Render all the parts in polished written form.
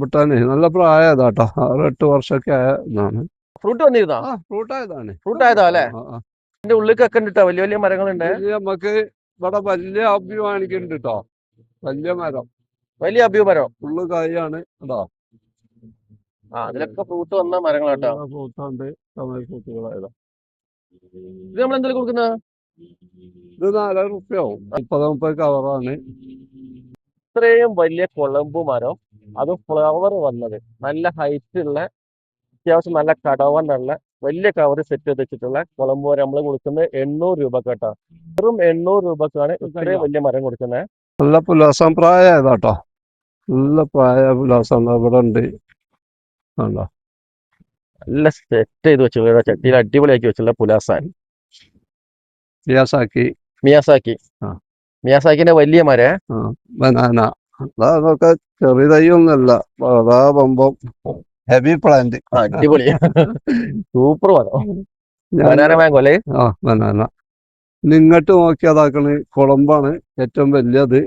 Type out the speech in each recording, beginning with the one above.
ബുട്ടാനെ നല്ല പ്രായതാട്ടോ 6-8 വർഷമൊക്കെ ആയ ഇതാണ്. ഫ്രൂട്ട് വന്നിരുന്നോ? ഫ്രൂട്ട് ആയതാണ്. ഫ്രൂട്ട് ആയതാ അല്ലേ? ഇതിന്റെ ഉള്ളിലൊക്കെ ഉണ്ട് വലിയ വലിയ മരങ്ങളുണ്ട്. നമുക്ക് ഇവിടെ വലിയ അഭി വാങ്ങിക്കുന്നുണ്ട് കേട്ടോ. വലിയ മരം, വലിയ അഭ്യൂ മരം ഫുള്ള് കായാണ് കേട്ടോ. അതിലൊക്കെ ഫ്രൂട്ട് വന്ന മരങ്ങളാട്ടോ. ഫ്രൂട്ടുണ്ട്, ഫ്രൂട്ടുകളായതാ. ഇത് നമ്മൾ എന്തെങ്കിലും കൊടുക്കുന്നത്? ഇത് 4 റുപ്യാവും. 30 കവറാണ്. ഇത്രയും വലിയ കുളമ്പ് മരം, അത് ഫ്ലവർ വന്നത് നല്ല ഹൈറ്റ് ഉള്ള, അത്യാവശ്യം നല്ല കടവണ്ണുള്ള വലിയ കവർ സെറ്റ് ചെയ്ത് വെച്ചിട്ടുള്ള കുളമ്പ് മരം നമ്മൾ കൊടുക്കുന്നത് 800 രൂപ കേട്ടോ. വെറും 800 രൂപക്കാണ് ഇത്രയും വലിയ മരം കൊടുക്കുന്നത്. നല്ല പുലാസം പ്രായതാട്ടോ. നല്ല പ്രായ പുലാസം ഇവിടെ ഉണ്ട്. നല്ല സെറ്റ് ചെയ്ത് വെച്ചു ചട്ടിയിൽ അടിപൊളിയാക്കി വെച്ചുള്ള പുലാസാൻ മിയാസാക്കിന്റെ വലിയ മര ബനാന. അതൊക്കെ ചെറിയ തൈയൊന്നുമല്ല, ബമ്പം ഹെവി പ്ലാന്റ്. അടിപൊളി സൂപ്പർ മരം. ബനാന മാംഗോ അല്ലേ? ബനാന. ഇങ്ങോട്ട് നോക്കി അതാക്കണ് കുളമ്പാണ് ഏറ്റവും വലിയത്.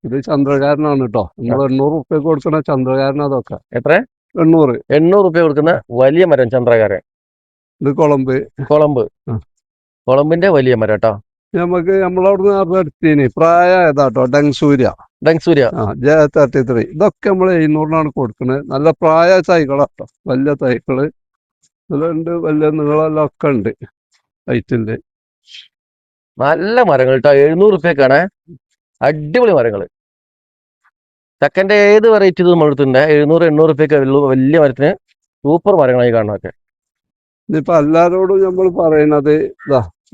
ഇത് ചന്ദ്രകാരനാണ് കേട്ടോ. നമ്മൾ 800 റുപ്യ കൊടുക്കണ ചന്ദ്രകാരൻ. അതൊക്കെ എത്ര? 800 റുപ്യ കൊടുക്കുന്ന വലിയ മരം ചന്ദ്രകാരൻ. ഇത് കൊളമ്പിന്റെ വലിയ മരം കേട്ടോ. നമുക്ക് നമ്മളവിടുന്ന് അടുത്തീന് പ്രായതാട്ടോ. ഡെങ്സൂര്യ J33. ഇതൊക്കെ നമ്മൾ 700-നാണ് കൊടുക്കുന്നത്. നല്ല പ്രായ തൈകളാട്ടോ, വലിയ തൈകള് ഇതിലുണ്ട്. വലിയ നീളെല്ലാം ഒക്കെ ഉണ്ട് ഹൈറ്റിന്റെ. നല്ല മരങ്ങൾ കേട്ടോ. 700 റുപ്യക്കാണ്. അടിപൊളി മരങ്ങള്. ചക്കന്റെ ഏത് വെറൈറ്റി ഇത് നമ്മളെടുത്തിട്ടുണ്ട്. 700-800 റുപ്യൊക്കെ വലിയ മരത്തിന് സൂപ്പർ മരങ്ങളായി കാണുന്നതൊക്കെ. ഇനിയിപ്പോ എല്ലാരോടും നമ്മൾ പറയണത്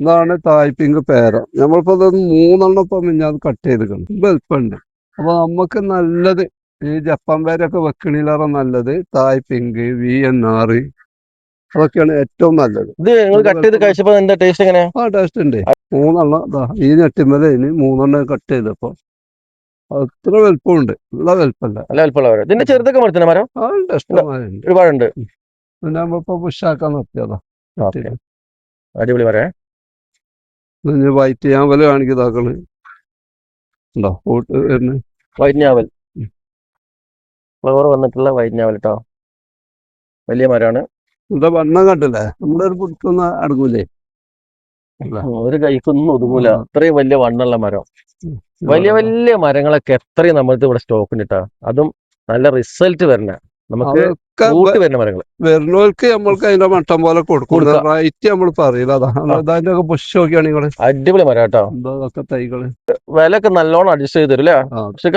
ഇതാണ് തായ്പിങ്ക് പേര. നമ്മളിപ്പോ 3 ഇപ്പം മിഞ്ഞാത് കട്ട് ചെയ്തിട്ടുണ്ട്. വലുപ്പമുണ്ട്. അപ്പൊ നമുക്ക് നല്ലത് ഈ ജപ്പാൻ പേരൊക്കെ വെക്കണിലേറെ നല്ലത് തായ്പിങ്ക്, VNR അതൊക്കെയാണ് ഏറ്റവും നല്ലത്. ഇത് നിങ്ങൾ കട്ട് ചെയ്ത് കഴിച്ചപ്പോ എന്താ ടേസ്റ്റ് എങ്ങനെ? ടേസ്റ്റ് ഉണ്ട്. 3 ഈ നെട്ടിമല 3 കട്ട് ചെയ്തപ്പോ അത്ര വലുപ്പമുണ്ട്. നല്ല വലുപ്പമല്ല. ഇതിന്റെ ചെറുതൊക്കെ മരത്തിന്റെ മരം ഒരുപാടുണ്ട്. പിന്നെ നമ്മളിപ്പോ പുഷാക്കാൻ നിർത്തിയതാ. അടിപൊളി മരം. വൈറ്റ് ഞാവല് കാണിക്കുന്നതാക്കള് ഉണ്ടോ? വൈറ്റ് ഞാവൽ ഫ്ലവർ വന്നിട്ടുള്ള വൈറ്റ് ഞാവൽ കേട്ടോ. വലിയ മരമാണ്. എന്താ വണ്ണം കണ്ടില്ലേ? നമ്മുടെ ഒരു പുറത്തൊന്നും അടങ്ങൂലേ? ഒരു കൈക്കൊന്നും ഒതുങ്ങൂല. അത്രയും വലിയ വണ്ണുള്ള മരം. വലിയ വലിയ മരങ്ങളൊക്കെ എത്രയും നമ്മൾക്ക് ഇവിടെ സ്റ്റോക്ക് കിട്ടാ. അതും നല്ല റിസൾട്ട് വരണ, നമുക്ക് വരുന്ന മരങ്ങൾ വരുന്നവർക്ക് നമ്മൾക്ക് അതിന്റെ മട്ടം പോലെ കൊടുക്കും. റൈറ്റ് നമ്മൾ പറയില്ല. അതിന്റെ ഒക്കെ പുഷ് നോക്കിയാണെങ്കിൽ അടിപൊളി മരം കേട്ടോ. ഇതൊക്കെ തൈകള് വിലയൊക്കെ നല്ലോണം അഡ്ജസ്റ്റ് ചെയ്ത് തരും അല്ലേ? പക്ഷേ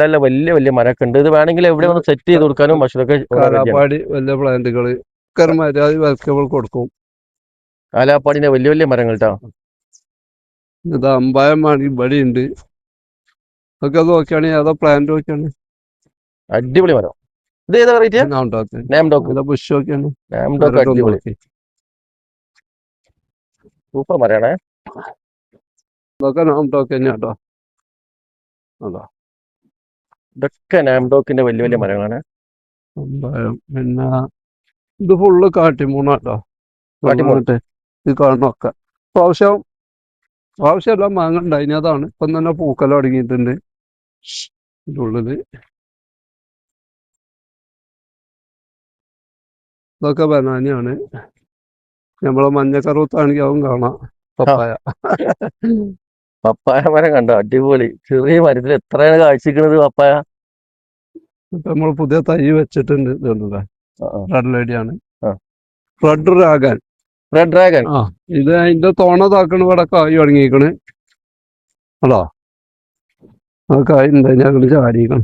നല്ല വലിയ വലിയ മരമൊക്കെ ഉണ്ട്. ഇത് വേണമെങ്കിൽ എവിടെ ഒന്ന് സെറ്റ് ചെയ്ത് കൊടുക്കാനും ഭക്ഷണമൊക്കെ വലിയ പ്ലാന്റുകള് കൊടുക്കും. കാലാപ്പാടിന്റെ വലിയ വലിയ മരങ്ങൾ കേട്ടോ. ഇത് അമ്പായമാണ് ഇവിടെ ഉണ്ട്. ഒക്കെ അത് നോക്കിയാണെങ്കിൽ ഏതോ പ്ലാന്റ് നോക്കിയാണ്. അടിപൊളി മരം. ഇത് ഏതാ വെറൈറ്റി? സൂപ്പർ മരമാണേ. ഇതൊക്കെ നാംടോക്ക് തന്നെയാട്ടോ. ഇതൊക്കെ നാംടോക്കിന്റെ വലിയ വലിയ മരങ്ങളാണ്. പിന്നെ ഇത് ഫുള്ള് കാട്ടിമൂണാട്ടോ. ഇത് കാണണമൊക്കെ പ്രാവശ്യമെല്ലാം മാങ്ങ ഉണ്ടായിന്. അതാണ് ഇപ്പം തന്നെ പൂക്കല തുടങ്ങിയിട്ടുണ്ട് ഉള്ളില്. ഇതൊക്കെ ബനാനയാണ്. നമ്മളെ മഞ്ഞക്കറുത്താണെങ്കിൽ അതും കാണാം. പപ്പായ മരം കണ്ടോ? അടിപൊളി. ചെറിയ മരത്തിൽ എത്രയാണ് കാഴ്ചക്കുന്നത് പപ്പായ. ഇപ്പൊ നമ്മൾ പുതിയ തൈ വെച്ചിട്ടുണ്ട്. റെഡ് ലേഡിയാണ്. Red dragon. ഇത് അതിന്റെ തോണ താക്കണ ഇവിടെ കായ് തുടങ്ങിയിരിക്കണ്. അല്ലോ ആ കായ് ഉണ്ട്. ഞങ്ങൾ ചാടിക്കണം.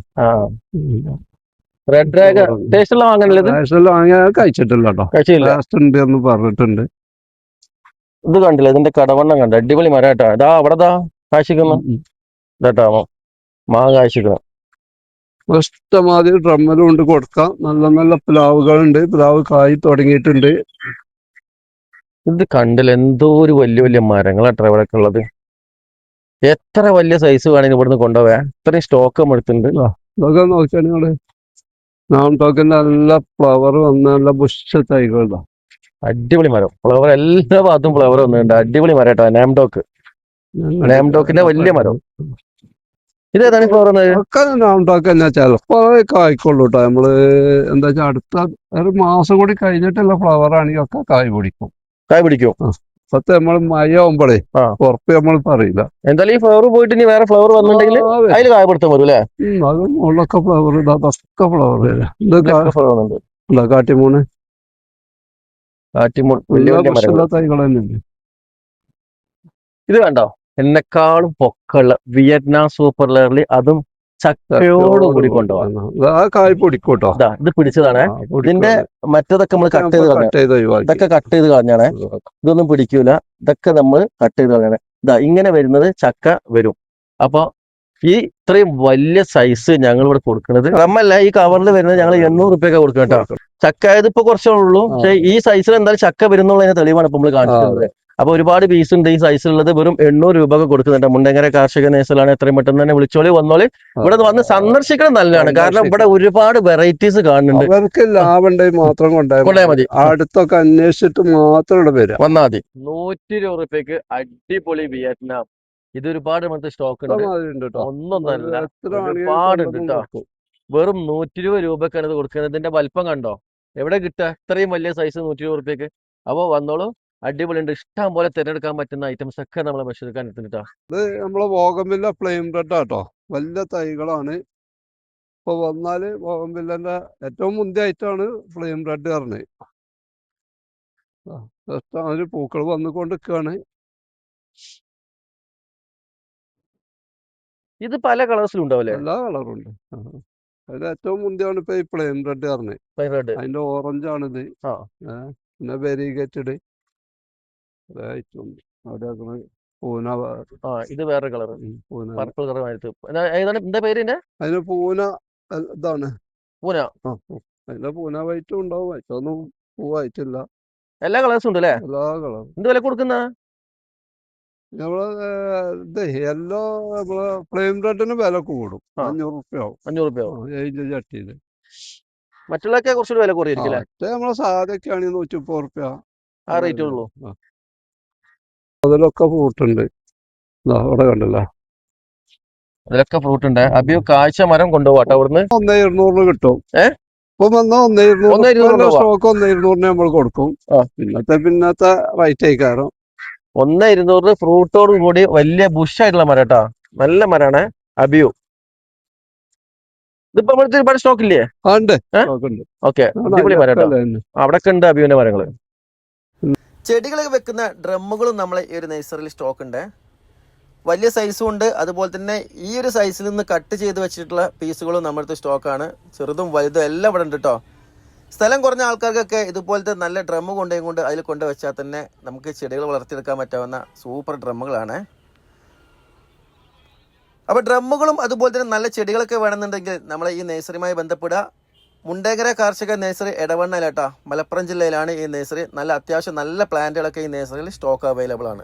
റെഡ് ഡ്രാഗൺ ടേസ്റ്റ് വാങ്ങിയ കഴിച്ചിട്ടില്ല കേട്ടോ. ടേസ്റ്റ് ഉണ്ട് എന്ന് പറഞ്ഞിട്ടുണ്ട്. ഇത് കണ്ടില്ല? ഇതിന്റെ കടവണ്ണം കണ്ട അടിപൊളി മരം കേട്ടോ. ഇതാ അവിടെ കാഴ്ചക്കുന്നു കേട്ടോ. മാങ്ങ കാഴ്ചക്കണം. ഇഷ്ടമാതിരി ഡ്രമ്മലും കൊണ്ട് കൊടുക്കാം. നല്ല നല്ല പ്ലാവുകളുണ്ട്. പ്ലാവ് കായ് തുടങ്ങിയിട്ടുണ്ട്. ഇത് കണ്ടില്ല? എന്തോ ഒരു വലിയ വലിയ മരങ്ങളാട്ടോ ഇവിടെയൊക്കെ ഉള്ളത്. എത്ര വലിയ സൈസ് വേണമെങ്കിൽ ഇവിടുന്ന് കൊണ്ടുപോവാ. ഇത്രയും സ്റ്റോക്ക് നമ്മൾ എടുത്തിട്ടുണ്ട്. ഇതൊക്കെ നോക്കിയാൽ നിങ്ങള് നാംടോക്കിന്റെ നല്ല ഫ്ലവർ വന്ന നല്ല ബുഷ് തൈകളാ. അടിപൊളി മരം. ഫ്ലവർ എല്ലാ ഭാഗത്തും ഫ്ലവർ വന്നിട്ടുണ്ട്. അടിപൊളി മരം കേട്ടോ. നാംടോക്കിന്റെ വലിയ മരം. ഇത് ഏതാണ് ഫ്ലവർ? ഒക്കെ ഉണ്ടാക്കുക തന്നെ ചിലപ്പോ കായ്ക്കൊള്ളൂ കേട്ടോ. നമ്മള് എന്താ വെച്ചാൽ അടുത്ത ഒരു മാസം കൂടി കഴിഞ്ഞിട്ടുള്ള ഫ്ലവർ ആണെങ്കിൽ ഒക്കെ കായ് പിടിക്കും. കായ് പിടിക്കും. ഇപ്പത്തെ നമ്മൾ മഴ ആവുമ്പോഴേ ഉറപ്പ് നമ്മൾ പറയില്ല. എന്തായാലും ഈ ഫ്ലവർ പോയിട്ട് ഇനി വേറെ ഫ്ലവർ വന്നിട്ടുണ്ടെങ്കിൽ അതിൽ കായപ്പെടുത്താൻ വരും അല്ലേ? അത് മുകളിലൊക്കെ ഫ്ലവർ, ഇതൊക്കെ ഫ്ലവർ എന്താ കാട്ടിമൂണ്, തൈകൾ തന്നെയല്ലേ. ഇത് കണ്ടോ, എന്നെക്കാളും പൊക്കമുള്ള വിയറ്റ്നാം സൂപ്പർ ലെയറിൽ, അതും ചക്കയോട് കൂടി കൊണ്ടുപോകാം. ആ കായ് പൊടിക്കൂട്ടോ. ഇത് പിടിച്ചതാണ്. ഇതിന്റെ മറ്റേതൊക്കെ നമ്മൾ കട്ട് ചെയ്ത് കളഞ്ഞ, ഇതൊക്കെ കട്ട് ചെയ്ത് കളഞ്ഞാണ്. ഇതൊന്നും പിടിക്കൂല, ഇതൊക്കെ നമ്മൾ കട്ട് ചെയ്ത് കളഞ്ഞാണ്. ഇങ്ങനെ വരുന്നത് ചക്ക വരും. അപ്പൊ ഈ ഇത്രയും വലിയ സൈസ് ഞങ്ങൾ ഇവിടെ കൊടുക്കുന്നത് നമ്മല്ല, ഈ കവറിൽ വരുന്നത് ഞങ്ങൾ 800 രൂപയൊക്കെ കൊടുക്കും കേട്ടോ. ചക്ക ഇതിപ്പോ കുറച്ചേ ഉള്ളൂ, പക്ഷെ ഈ സൈസിൽ എന്തായാലും ചക്ക വരുന്നുള്ളതിന്റെ തെളിവാണ് ഇപ്പൊ നമ്മൾ കാണിക്കുന്നത്. അപ്പൊ ഒരുപാട് പീസ് ഉണ്ട് ഈ സൈസിലുള്ളത്. വെറും 800 രൂപ ഒക്കെ കൊടുക്കുന്നുണ്ട്. മുണ്ടങ്കര കാർഷിക നേഴ്സലാണ്. എത്രയും പെട്ടെന്ന് തന്നെ വിളിച്ചോളി, വന്നോളി. ഇവിടെ വന്ന് സന്ദർശിക്കണം നല്ലതാണ്. കാരണം ഇവിടെ ഒരുപാട് വെറൈറ്റീസ് കാണുന്നുണ്ട്. അവർക്ക് ലാഭം മാത്രം കൊണ്ടുപോയാൽ മതി. അടുത്തൊക്കെ അന്വേഷിച്ചിട്ട് മാത്രം ഇവിടെ വരാം, വന്നാൽ മതി. 120 രൂപയ്ക്ക് അടിപൊളി വിയറ്റ്നാം. ഇത് ഒരുപാട് നമുക്ക് സ്റ്റോക്ക് ഉണ്ട്, ഒന്നൊന്നല്ല, ഒരുപാടുണ്ട് കേട്ടോ. വെറും 120 രൂപക്കാണ് ഇത് കൊടുക്കുന്നത്. ഇതിന്റെ വലിപ്പം കണ്ടോ, എവിടെ കിട്ടുക ഇത്രയും വലിയ സൈസ് 120 രൂപയ്ക്ക്? അപ്പൊ വന്നോളൂ, അടിപൊളി ഉണ്ട്. ഇഷ്ടം പോലെ തിരഞ്ഞെടുക്കാൻ പറ്റുന്ന ഐറ്റംസ് ഒക്കെ നമ്മളെ ബഷീർക്കാൻ എത്തുന്നുട്ടോ. ഇത് നമ്മളെ ബോഗൻവില്ല ഫ്ലെയിം റെഡ് ആട്ടോ, വലിയ തൈകളാണ്. ഇപ്പൊ വന്നാല് ബോഗൻവില്ലന്റെ ഏറ്റവും മുന്തിയ ഐറ്റമാണ് ഫ്ലെയിം റെഡ് പറഞ്ഞത്. ഒരു പൂക്കൾ വന്നുകൊണ്ടിരിക്കുകയാണ്. ഇത് പല കളേഴ്സിലും ഉണ്ടാവില്ലേ? എല്ലാ കളറും ഉണ്ട്. അതിൽ ഏറ്റവും മുന്തിയാണ് ഇപ്പൊ ഈ പ്ലെയിൻ റെഡ് പറഞ്ഞത്. അതിന്റെ ഓറഞ്ച് ആണിത്. പിന്നെ വെരിഗേറ്റഡ് പൂന. ഇത് വേറെ കളർ, പർപ്പിൾ കളർ. എന്താ പേര്? അതിന് പൂന ഇതാണ്, പൂന. അതിന്റെ പൂന വൈറ്റും ഉണ്ടാവും, വൈറ്റൊന്നും പൂവായിട്ടില്ല. എല്ലാ കളേഴ്സും ഉണ്ട് അല്ലേ? എല്ലാ കളറും. എന്ത് വില കൊടുക്കുന്ന? നമ്മള് യെല്ലോ ഫ്ലെയിം റെഡിന് വില കൂടും, 500 രൂപ ആവും. 500 രൂപ ചട്ടിയില്. മറ്റുള്ളതൊക്കെ കുറച്ചുകൂടി വില കുറയായിരിക്കും. നമ്മളെ സാധൊക്കെ ആണെങ്കിൽ 130 രൂപ ആ റേറ്റ് ഉള്ളൂ. അതിലൊക്കെ ഫ്രൂട്ട് ഉണ്ട്, അവിടെ കണ്ടല്ലോ, അതിലൊക്കെ ഫ്രൂട്ട് ഉണ്ട്. അബിയോ കാഴ്ച മരം കൊണ്ടുപോകട്ടെ അവിടുന്ന്. 1200 കിട്ടും. ഇപ്പൊ വന്നാ 1200 സ്റ്റോക്ക് 1200 നമ്മൾ കൊടുക്കും. പിന്നത്തെ റേറ്റ് ആയിക്കാരം 1200 ഫ്രൂട്ടോട് കൂടി വലിയ ബുഷായിട്ടുള്ള മരം കേട്ടോ, നല്ല മരാണ് അബിയു. ഇതിപ്പോ നമ്മളത്തെ ഒരുപാട് സ്റ്റോക്ക് ഇല്ലേ? ഓക്കെ, അടിപൊളി മരം കേട്ടോ. അവിടെയൊക്കെ ഉണ്ട് അബിയുവിന്റെ മരങ്ങള്. ചെടികളൊക്കെ വെക്കുന്ന ഡ്രമ്മുകളും നമ്മളെ ഈ ഒരു നഴ്സറിയിൽ സ്റ്റോക്ക് ഉണ്ട്. വലിയ സൈസും ഉണ്ട്, അതുപോലെ തന്നെ ഈ ഒരു സൈസിൽ നിന്ന് കട്ട് ചെയ്ത് വെച്ചിട്ടുള്ള പീസുകളും നമ്മുടെ സ്റ്റോക്കാണ്. ചെറുതും വലുതും എല്ലാം ഇവിടെ ഉണ്ട് കേട്ടോ. സ്ഥലം കുറഞ്ഞ ആൾക്കാർക്കൊക്കെ ഇതുപോലത്തെ നല്ല ഡ്രമ്മ് കൊണ്ട് അതിൽ കൊണ്ട് വെച്ചാൽ തന്നെ നമുക്ക് ചെടികൾ വളർത്തിയെടുക്കാൻ പറ്റാവുന്ന സൂപ്പർ ഡ്രമ്മുകളാണ്. അപ്പോൾ ഡ്രമ്മുകളും അതുപോലെ തന്നെ നല്ല ചെടികളൊക്കെ വേണമെന്നുണ്ടെങ്കിൽ നമ്മളെ ഈ നഴ്സറിയുമായി ബന്ധപ്പെടുക. മുണ്ടേങ്കര കാർഷിക നഴ്സറി എടവണ്ണയിലാട്ടോ, മലപ്പുറം ജില്ലയിലാണ് ഈ നഴ്സറി. നല്ല അത്യാവശ്യം നല്ല പ്ലാന്റുകളൊക്കെ ഈ നഴ്സറിയിൽ സ്റ്റോക്ക് അവൈലബിൾ ആണ്.